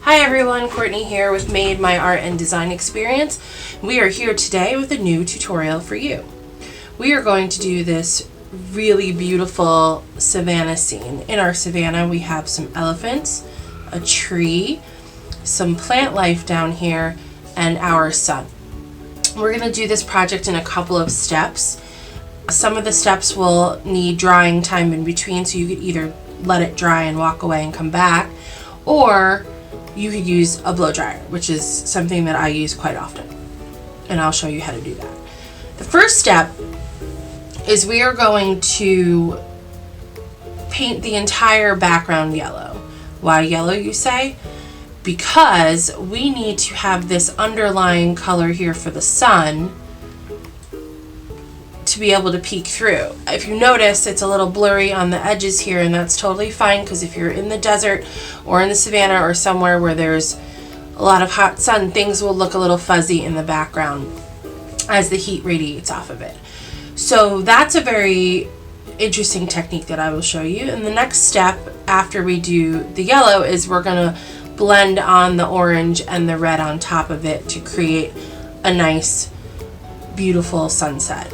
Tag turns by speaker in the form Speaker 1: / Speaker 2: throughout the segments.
Speaker 1: Hi everyone, Courtney here with Made My Art and Design Experience. We are here today with a new tutorial for you. We are going to do this really beautiful savanna scene. In our savanna we have some elephants, a tree, some plant life down here, and our sun. We're going to do this project in a couple of steps. Some of the steps will need drying time in between, so you could either let it dry and walk away and come back, or you could use a blow dryer, which is something that I use quite often, and I'll show you how to do that. The first step is we are going to paint the entire background yellow. Why yellow, you say? Because we need to have this underlying color here for the sun to be able to peek through. If you notice, it's a little blurry on the edges here, and that's totally fine, because if you're in the desert or in the savanna or somewhere where there's a lot of hot sun, things will look a little fuzzy in the background as the heat radiates off of it. So that's a very interesting technique that I will show you. And the next step after we do the yellow is we're going to blend on the orange and the red on top of it to create a nice, beautiful sunset.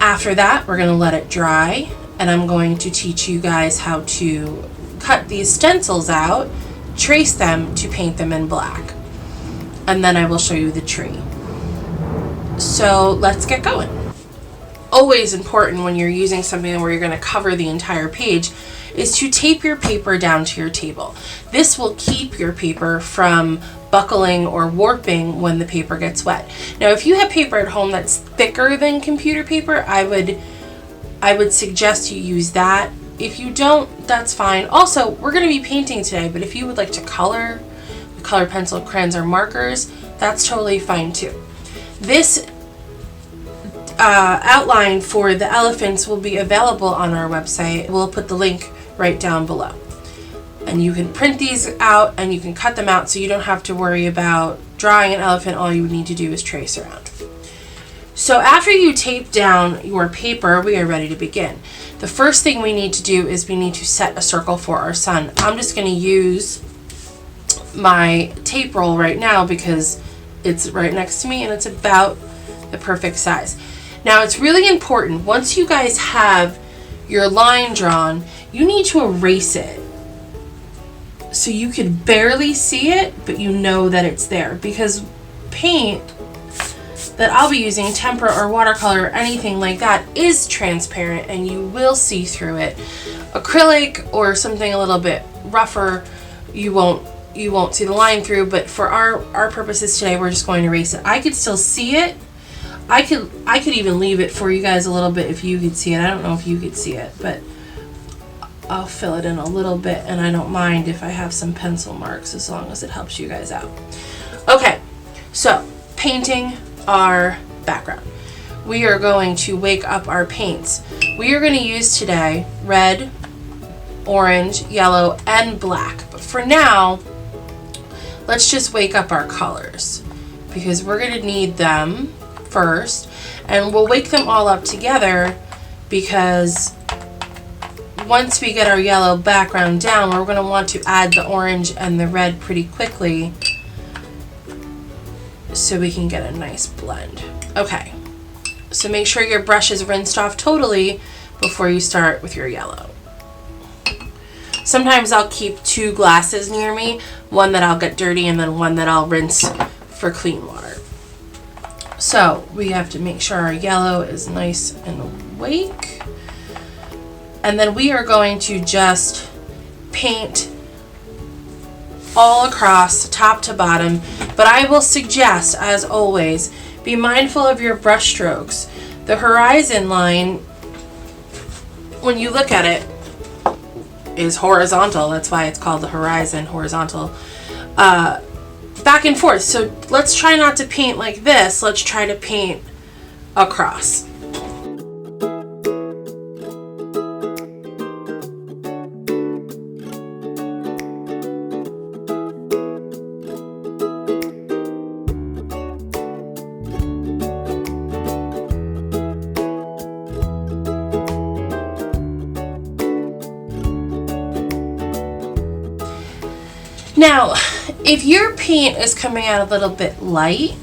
Speaker 1: After that, we're going to let it dry, and I'm going to teach you guys how to cut these stencils out, trace them to paint them in black, and then I will show you the tree. So let's get going. Always important when you're using something where you're going to cover the entire page is to tape your paper down to your table. This will keep your paper from buckling or warping when the paper gets wet. Now, if you have paper at home that's thicker than computer paper, I would suggest you use that. If you don't, that's fine. Also, we're going to be painting today, but if you would like to color with colored pencil, crayons, or markers, that's totally fine too. This outline for the elephants will be available on our website. We'll put the link right down below. And you can print these out and you can cut them out, so you don't have to worry about drawing an elephant. All you need to do is trace around. So after you tape down your paper, we are ready to begin. The first thing we need to do is we need to set a circle for our sun. I'm just going to use my tape roll right now because it's right next to me and it's about the perfect size. Now, it's really important, once you guys have your line drawn, you need to erase it so you can barely see it, but you know that it's there, because paint that I'll be using, tempera or watercolor or anything like that, is transparent and you will see through it. Acrylic or something a little bit rougher, you won't see the line through, but for our purposes today, we're just going to erase it. I could still see it. I could even leave it for you guys a little bit if you could see it. I don't know if you could see it, but I'll fill it in a little bit, and I don't mind if I have some pencil marks as long as it helps you guys out. Okay, so painting our background. We are going to wake up our paints. We are going to use today red, orange, yellow, and black. But for now, let's just wake up our colors, because we're going to need them first, and we'll wake them all up together, because once we get our yellow background down, we're going to want to add the orange and the red pretty quickly so we can get a nice blend. Okay, so make sure your brush is rinsed off totally before you start with your yellow. Sometimes I'll keep two glasses near me, one that I'll get dirty and then one that I'll rinse for clean water. So we have to make sure our yellow is nice and awake. And then we are going to just paint all across, top to bottom. But I will suggest, as always, be mindful of your brush strokes. The horizon line, when you look at it, is horizontal. That's why it's called the horizon, horizontal. Back and forth. So let's try not to paint like this. Let's try to paint across. Now, If your paint is coming out a little bit light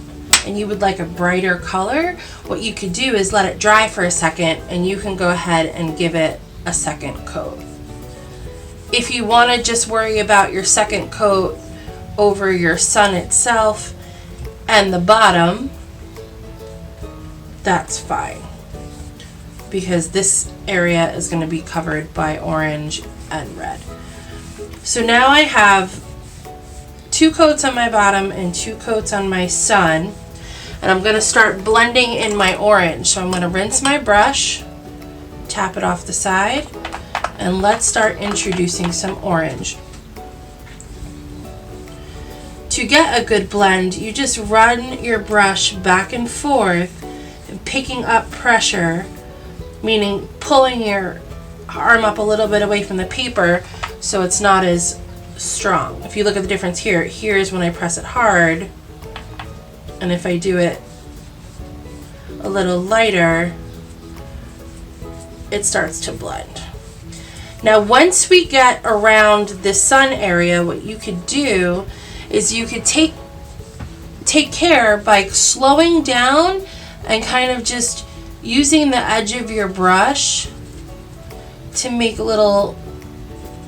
Speaker 1: and you would like a brighter color, what you could do is let it dry for a second and you can go ahead and give it a second coat. If you want to just worry about your second coat over your sun itself and the bottom, that's fine, because this area is going to be covered by orange and red. So now I have 2 coats on my bottom and 2 coats on my sun, and I'm going to start blending in my orange. So I'm going to rinse my brush, tap it off the side, and let's start introducing some orange. To get a good blend, you just run your brush back and forth and picking up pressure, meaning pulling your arm up a little bit away from the paper so it's not as strong. If you look at the difference here, here's when I press it hard, and if I do it a little lighter, it starts to blend. Now once we get around the sun area, what you could do is you could take care by slowing down and kind of just using the edge of your brush to make little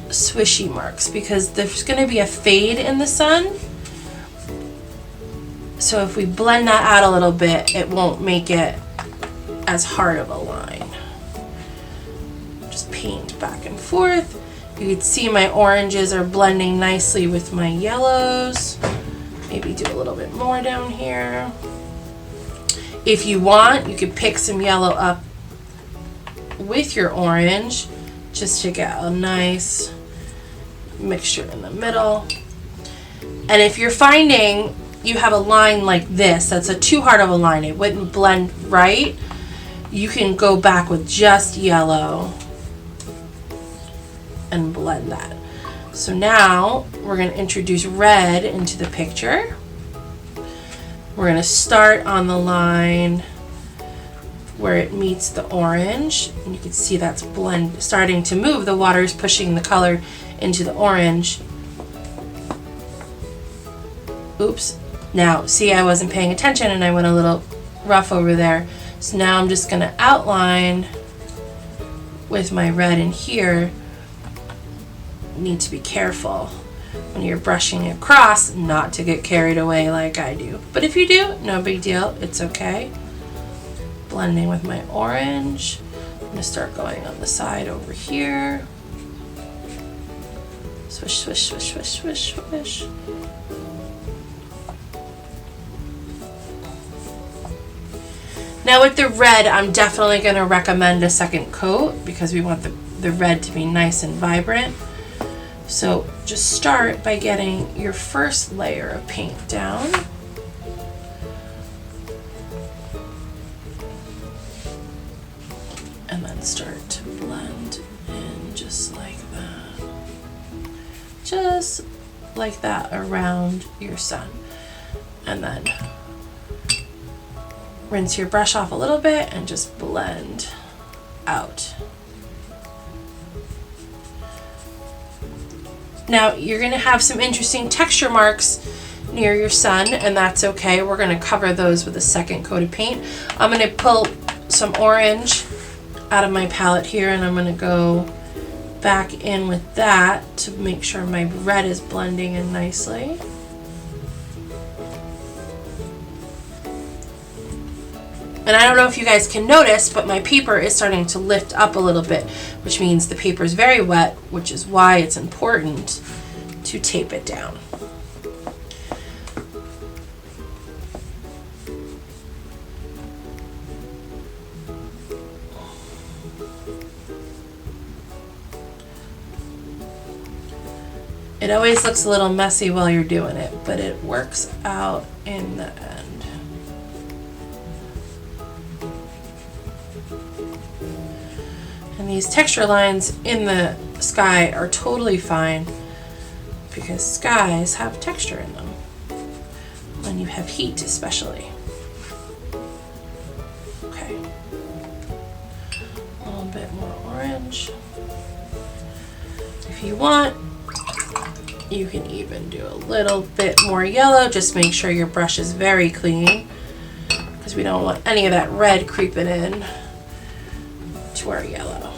Speaker 1: swishy marks, because there's going to be a fade in the sun. So if we blend that out a little bit, it won't make it as hard of a line. Just paint back and forth. You can see my oranges are blending nicely with my yellows. Maybe do a little bit more down here. If you want, you could pick some yellow up with your orange just to get a nice mixture in the middle. And if you're finding you have a line like this, that's a too hard of a line, it wouldn't blend right, you can go back with just yellow and blend that. So now we're going to introduce red into the picture. We're going to start on the line where it meets the orange, and you can see that's starting to move. The water is pushing the color into the orange. Oops. Now, see, I wasn't paying attention and I went a little rough over there. So now I'm just going to outline with my red in here. You need to be careful when you're brushing across not to get carried away like I do. But if you do, no big deal. It's okay. Blending with my orange. I'm going to start going on the side over here. Swish, swish, swish, swish, swish, swish. Now with the red, I'm definitely going to recommend a second coat because we want the red to be nice and vibrant. So just start by getting your first layer of paint down. And then start to blend in just like that. Just like that around your sun. And then rinse your brush off a little bit and just blend out. Now you're going to have some interesting texture marks near your sun, and that's okay. We're going to cover those with a second coat of paint. I'm going to pull some orange out of my palette here, and I'm going to go back in with that to make sure my red is blending in nicely. And I don't know if you guys can notice, but my paper is starting to lift up a little bit, which means the paper is very wet, which is why it's important to tape it down. It always looks a little messy while you're doing it, but it works out in the end. And these texture lines in the sky are totally fine because skies have texture in them when you have heat especially. Okay, a little bit more orange. If you want, You can even do a little bit more yellow. Just make sure your brush is very clean, because we don't want any of that red creeping in to our yellow.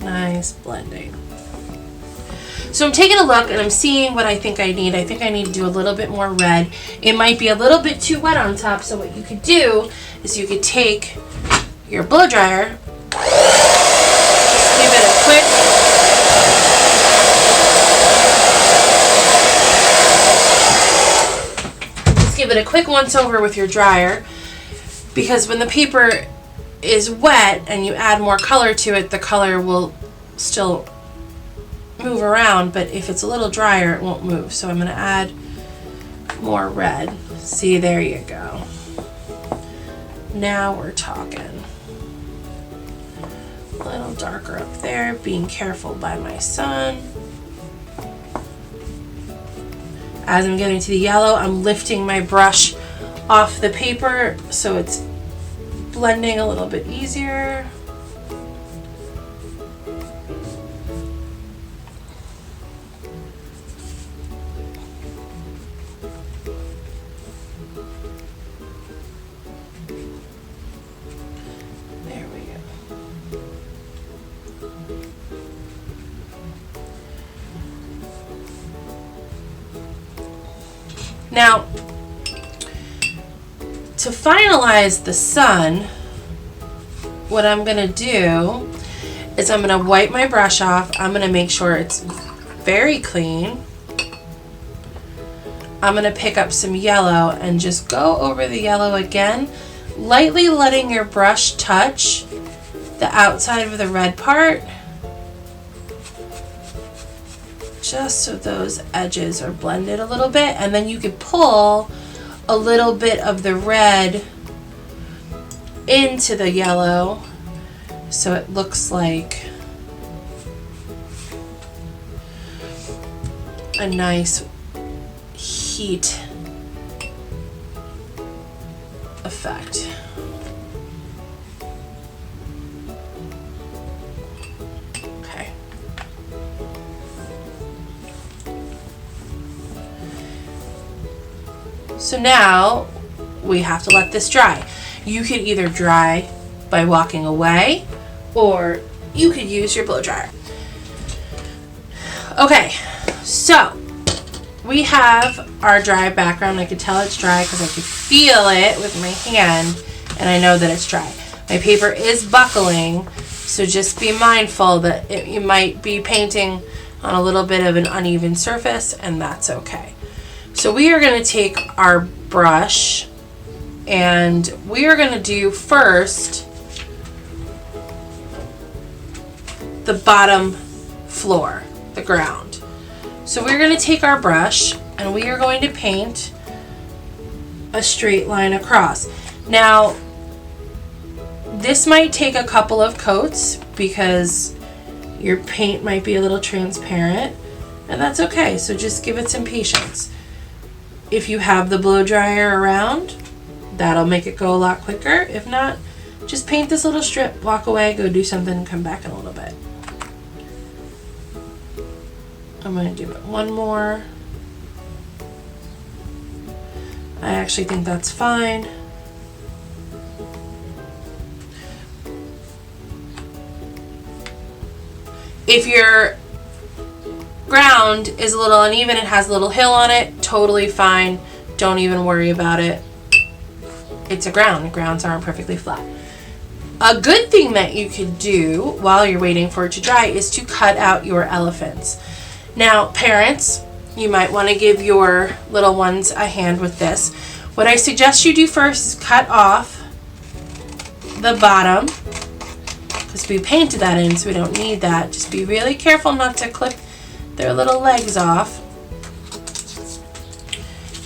Speaker 1: Nice blending. So I'm taking a look and I'm seeing what I think I need. I think I need to do a little bit more red. It might be a little bit too wet on top, so what you could do is you could take your blow dryer, just give it a quick once over with your dryer, because when the paper is wet and you add more color to it, the color will still move around, but if it's a little drier, it won't move. So I'm going to add more red. See, there you go. Now we're talking. A little darker up there, being careful by my son. As I'm getting to the yellow, I'm lifting my brush off the paper so it's blending a little bit easier. There we go. Now, to finalize the sun, what I'm going to do is I'm going to wipe my brush off. I'm going to make sure it's very clean. I'm going to pick up some yellow and just go over the yellow again, lightly letting your brush touch the outside of the red part, just so those edges are blended a little bit, and then you could pull a little bit of the red into the yellow so it looks like a nice heat effect. Okay. So now we have to let this dry. You could either dry by walking away, or you could use your blow dryer. Okay, so we have our dry background. I could tell it's dry because I could feel it with my hand, and I know that it's dry. My paper is buckling, so just be mindful that you might be painting on a little bit of an uneven surface, and that's okay. So we are going to take our brush, and we are going to do first the bottom floor, the ground. So we're going to take our brush and we are going to paint a straight line across. Now, this might take a couple of coats because your paint might be a little transparent, and that's okay. So just give it some patience. If you have the blow dryer around, that'll make it go a lot quicker. If not, just paint this little strip, walk away, go do something, come back in a little bit. I'm going to do it one more. I actually think that's fine. If your ground is a little uneven, it has a little hill on it, totally fine. Don't even worry about it. It's a ground. Grounds aren't perfectly flat. A good thing that you could do while you're waiting for it to dry is to cut out your elephants. Now, parents, you might want to give your little ones a hand with this. What I suggest you do first is cut off the bottom, because we painted that in, so we don't need that. Just be really careful not to clip their little legs off.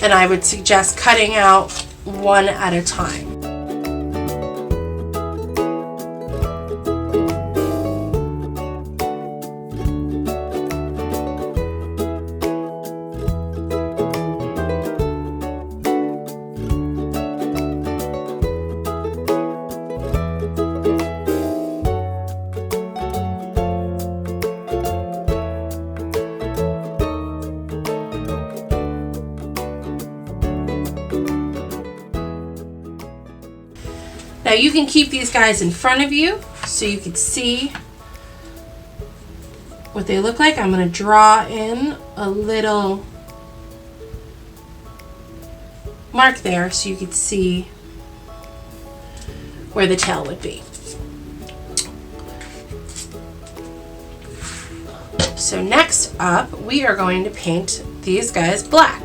Speaker 1: And I would suggest cutting out one at a time. Now you can keep these guys in front of you so you can see what they look like. I'm going to draw in a little mark there so you can see where the tail would be. So next up, we are going to paint these guys black.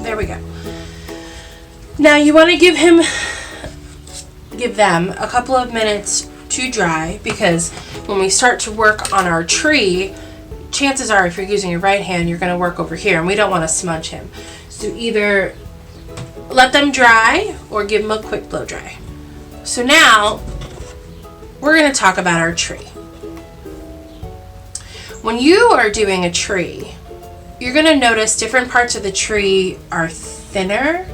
Speaker 1: There we go. Now you want to give them a couple of minutes to dry, because when we start to work on our tree, chances are if you're using your right hand, you're going to work over here, and we don't want to smudge him. So either let them dry or give them a quick blow dry. So now we're going to talk about our tree. When you are doing a tree, you're going to notice different parts of the tree are thinner,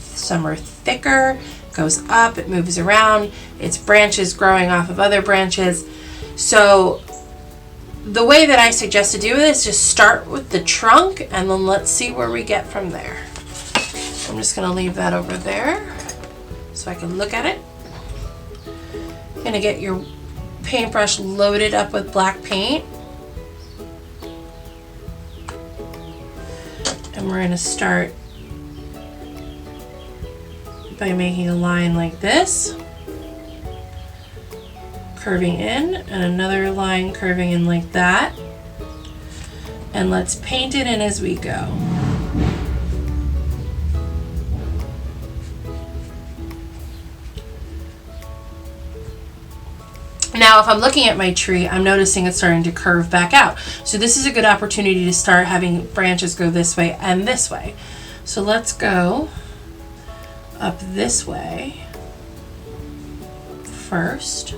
Speaker 1: some are thicker, goes up, it moves around, its branches growing off of other branches. So the way that I suggest to do this is just start with the trunk and then let's see where we get from there. I'm just going to leave that over there so I can look at it. You're going to get your paintbrush loaded up with black paint. And we're going to start by making a line like this, curving in, and another line curving in like that. And let's paint it in as we go. Now, if I'm looking at my tree, I'm noticing it's starting to curve back out. So this is a good opportunity to start having branches go this way and this way. So let's go up this way first.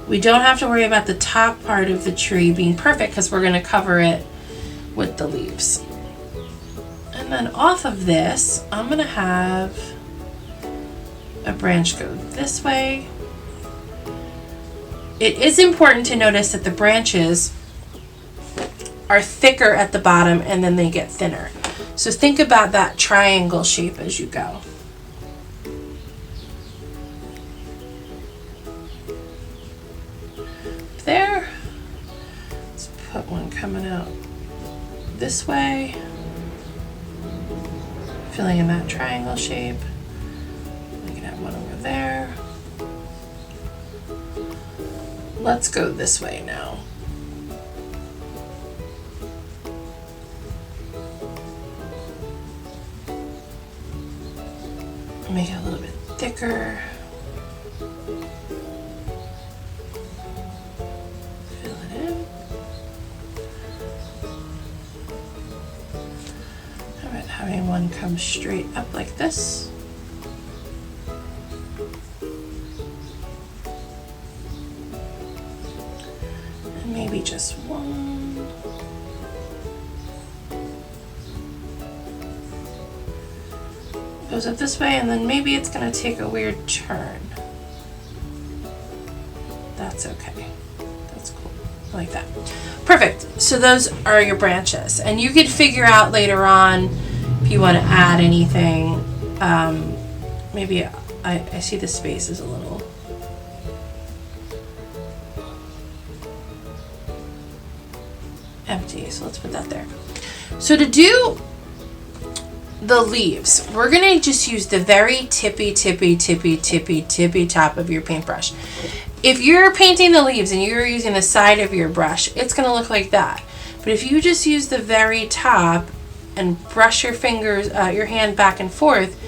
Speaker 1: We don't have to worry about the top part of the tree being perfect because we're going to cover it with the leaves. And then off of this, I'm going to have a branch go this way. It is important to notice that the branches are thicker at the bottom and then they get thinner. So think about that triangle shape as you go. There. Let's put one coming out this way. Filling in that triangle shape. We can have one over there. Let's go this way now. Make it a little bit thicker. Fill it in. How about having one come straight up like this? And maybe just one. Goes up this way, and then maybe it's going to take a weird turn. That's okay. That's cool. I like that. Perfect. So those are your branches. And you could figure out later on if you want to add anything. Maybe I see the space is a little... empty. So let's put that there. So to do the leaves, we're gonna just use the very tippy top of your paintbrush. If you're painting the leaves and you're using the side of your brush, it's gonna look like that. But if you just use the very top and brush your fingers, your hand back and forth,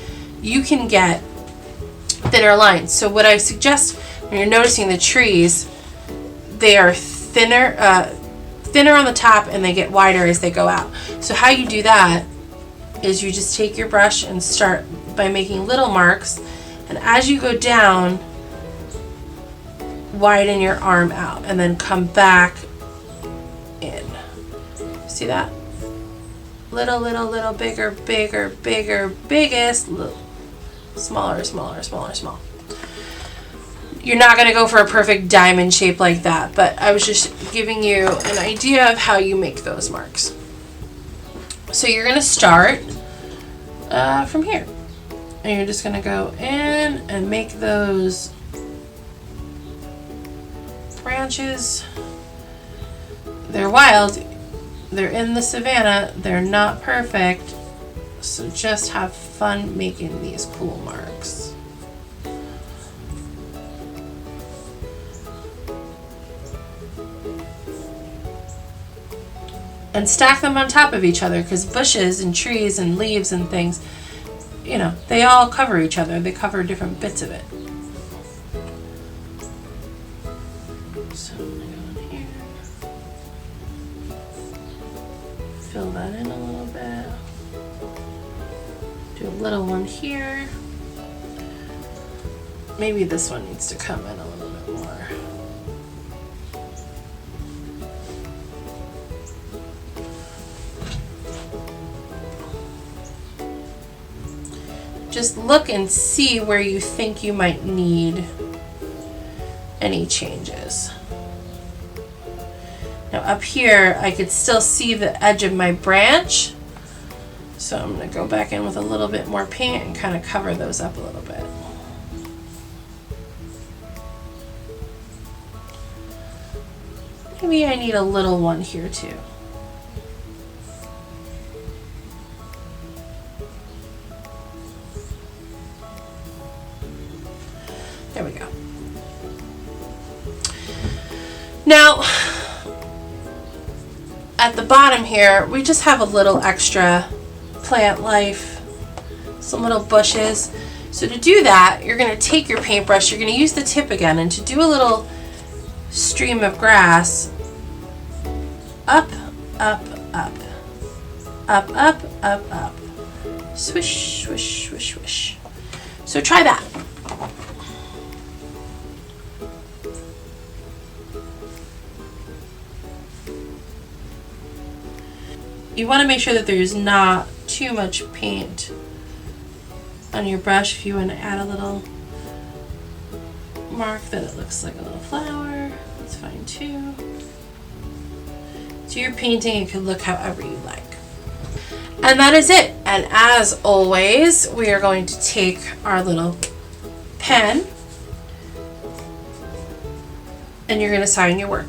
Speaker 1: you can get thinner lines. So what I suggest when you're noticing the trees, they are thinner on the top and they get wider as they go out. So how you do that is you just take your brush and start by making little marks, and as you go down, widen your arm out and then come back in. See that? Little, little, little, bigger, bigger, bigger, biggest, smaller, smaller, smaller, small. You're not going to go for a perfect diamond shape like that, but I was just giving you an idea of how you make those marks. So you're going to start from here, and you're just going to go in and make those branches. They're wild, they're in the savannah, they're not perfect, so just have fun making these cool marks. And stack them on top of each other, because bushes and trees and leaves and things, you know, they all cover each other. They cover different bits of it. So I'm going to go in here, fill that in a little bit, do a little one here. Maybe this one needs to come in a little bit more. Just look and see where you think you might need any changes. Now up here, I could still see the edge of my branch, so I'm going to go back in with a little bit more paint and kind of cover those up a little bit. Maybe I need a little one here too. There we go. Now, at the bottom here, we just have a little extra plant life, some little bushes. So to do that, you're going to take your paintbrush, you're going to use the tip again, and to do a little stream of grass, up, up, up, up, up, up, up, swish, swish, swish, swish. So try that. You want to make sure that there's not too much paint on your brush. If you want to add a little mark that it looks like a little flower, that's fine too. So you're painting, it could look however you like. And that is it. And as always, we are going to take our little pen and you're going to sign your work.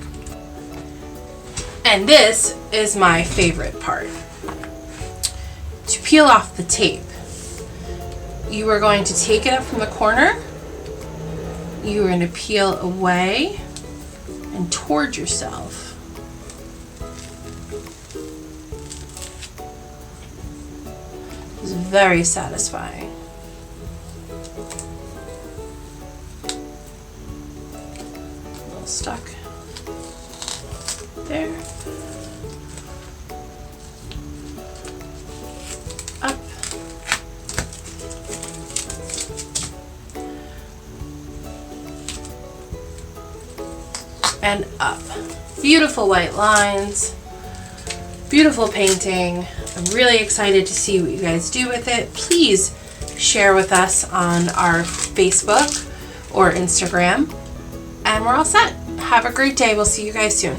Speaker 1: And this is my favorite part. To peel off the tape, you are going to take it up from the corner, you are going to peel away and toward yourself. It's very satisfying. A little stuck there. Up. And up. Beautiful white lines. Beautiful painting. I'm really excited to see what you guys do with it. Please share with us on our Facebook or Instagram. And we're all set. Have a great day. We'll see you guys soon.